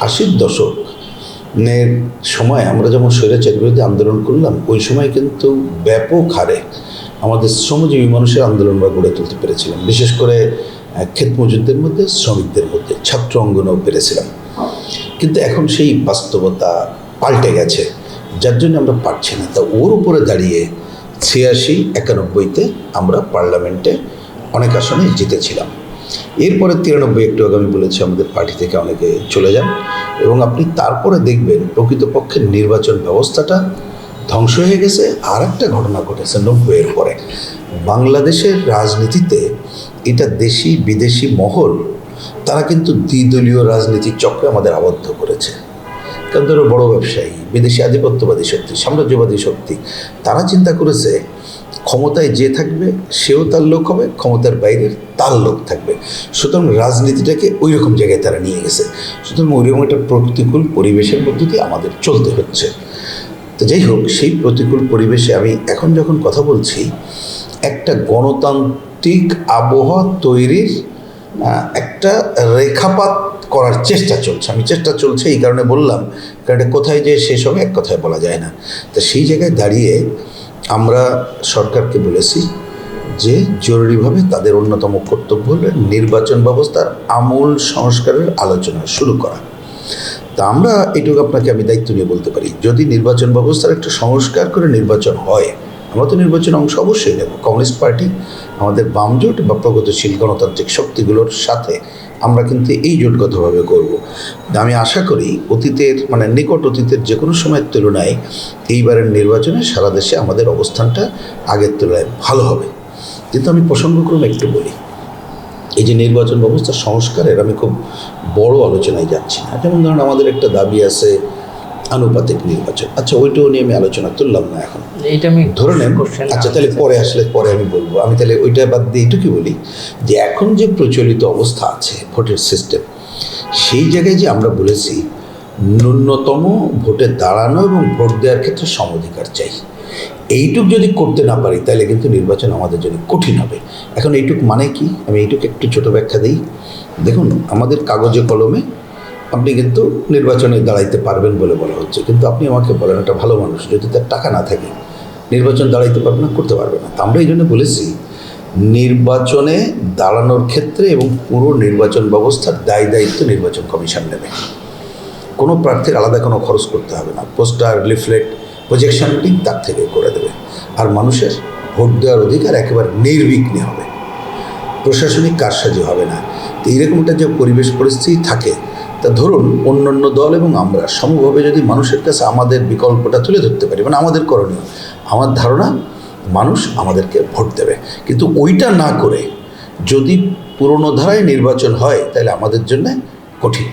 80-র দশকের সময় আমরা যেমন স্বৈরাচার বিরোধী আন্দোলন করলাম, ওই সময় কিন্তু ব্যাপক হারে আমাদের শ্রমজীবী মানুষের আন্দোলন আমরা গড়ে তুলতে পেরেছিলাম, বিশেষ করে ক্ষেত মজুরদের মধ্যে, শ্রমিকদের মধ্যে, ছাত্র অঙ্গনেও পেরেছিলাম। কিন্তু এখন সেই বাস্তবতা পাল্টে গেছে, যার জন্য আমরা পারছি না। তা ওর উপরে দাঁড়িয়ে 86-91-তে আমরা পার্লামেন্টে অনেক আসনে জিতেছিলাম। এরপরে 93 একটু আগে আমি বলেছি আমাদের পার্টি থেকে অনেকে চলে যান, এবং আপনি তারপরে দেখবেন প্রকৃতপক্ষে নির্বাচন ব্যবস্থাটা ধ্বংস হয়ে গেছে। আর একটা ঘটনা ঘটেছে 90-এর পরে বাংলাদেশের রাজনীতিতে, এটা দেশি বিদেশি মহল তারা কিন্তু দ্বিদলীয় রাজনীতির চক্রে আমাদের আবদ্ধ করেছে। কারণ ধরো বড় ব্যবসায়ী, বিদেশি আধিপত্যবাদী শক্তি, সাম্রাজ্যবাদী শক্তি, তারা চিন্তা করেছে ক্ষমতায় যে থাকবে সেও তার লোক হবে, ক্ষমতার বাইরের তার লোক থাকবে। সুতরাং রাজনীতিটাকে ওই রকম জায়গায় তারা নিয়ে গেছে। সুতরাং ওইরকম একটা প্রতিকূল পরিবেশের মধ্য দিয়ে আমাদের চলতে হচ্ছে। তো যাই হোক, সেই প্রতিকূল পরিবেশে আমি এখন যখন কথা বলছি, একটা গণতান্ত্রিক আবহাওয়া তৈরির একটা রেখাপাত করার চেষ্টা চলছে। আমি চেষ্টা চলছে এই কারণে বললাম, কারণ এটা কোথায় যে শেষ হবে এক কথায় বলা যায় না। তো সেই জায়গায় দাঁড়িয়ে আমরা সরকারকে বলেছি যে জরুরিভাবে তাদের অন্যতম কর্তব্য হল নির্বাচন ব্যবস্থার আমূল সংস্কারের আলোচনা শুরু করা। তা আমরা এটুকু আপনাকে আমি দায়িত্ব নিয়ে বলতে পারি, যদি নির্বাচন ব্যবস্থার একটা সংস্কার করে নির্বাচন হয়, আমরা তো নির্বাচন অংশ অবশ্যই নেব। কমিউনিস্ট পার্টি, আমাদের বাম জোট বা প্রগতিশীল গণতান্ত্রিক শক্তিগুলোর সাথে আমরা কিন্তু এই জোটগতভাবে করব। আমি আশা করি অতীতের নিকট অতীতের যে কোনো সময়ের তুলনায় এইবারের নির্বাচনে সারা দেশে আমাদের অবস্থানটা আগের তুলনায় ভালো হবে। কিন্তু আমি প্রসঙ্গক্রমে একটু বলি, এই যে নির্বাচন ব্যবস্থা সংস্কারের আমি খুব বড় আলোচনায় যাচ্ছি না। যেমন ধরুন আমাদের একটা দাবি আছে আনুপাতিক নির্বাচন। আচ্ছা, ওইটাও নিয়ে আমি আলোচনা তুললাম না এখন, এইটা আমি ধরে নেন। আচ্ছা, তাহলে পরে আসলে পরে আমি বলবো। আমি তাহলে ওইটা বাদ দিয়ে এইটুকু বলি যে এখন যে প্রচলিত অবস্থা আছে ভোটের সিস্টেম, সেই জায়গায় যে আমরা বলেছি ন্যূনতম ভোটে দাঁড়ানো এবং ভোট দেওয়ার ক্ষেত্রে সমঅধিকার চাই, এইটুক যদি করতে না পারি তাহলে কিন্তু নির্বাচন আমাদের জন্য কঠিন হবে। এখন এইটুক মানে কি, আমি এইটুকু একটু ছোটো ব্যাখ্যা দিই। দেখুন, আমাদের কাগজে কলমে আপনি কিন্তু নির্বাচনে দাঁড়াইতে পারবেন বলে বলা হচ্ছে, কিন্তু আপনি আমাকে বলেন একটা ভালো মানুষ যদি তার টাকা না থাকে নির্বাচন দাঁড়াইতে পারবে না, করতে পারবে না। তা আমরা এই জন্য বলেছি নির্বাচনে দাঁড়ানোর ক্ষেত্রে এবং পুরো নির্বাচন ব্যবস্থার দায় দায়িত্ব নির্বাচন কমিশন নেবে। কোনো প্রার্থীর আলাদা কোনো খরচ করতে হবে না, পোস্টার, লিফলেট, প্রজেকশন টিম তার থেকে করে দেবে। আর মানুষের ভোট দেওয়ার অধিকার একেবারে নির্বিঘ্নে হবে, প্রশাসনিক কারসাজি হবে না। তো এইরকমটা যে পরিবেশ পরিস্থিতি থাকে, তা ধরুন অন্যান্য দল এবং আমরা সমভাবে যদি মানুষের কাছে আমাদের বিকল্পটা তুলে ধরতে পারি, আমাদের করণীয়, আমার ধারণা মানুষ আমাদেরকে ভোট দেবে। কিন্তু ওইটা না করে যদি পুরনো ধারায় নির্বাচন হয় তাহলে আমাদের জন্য কঠিন।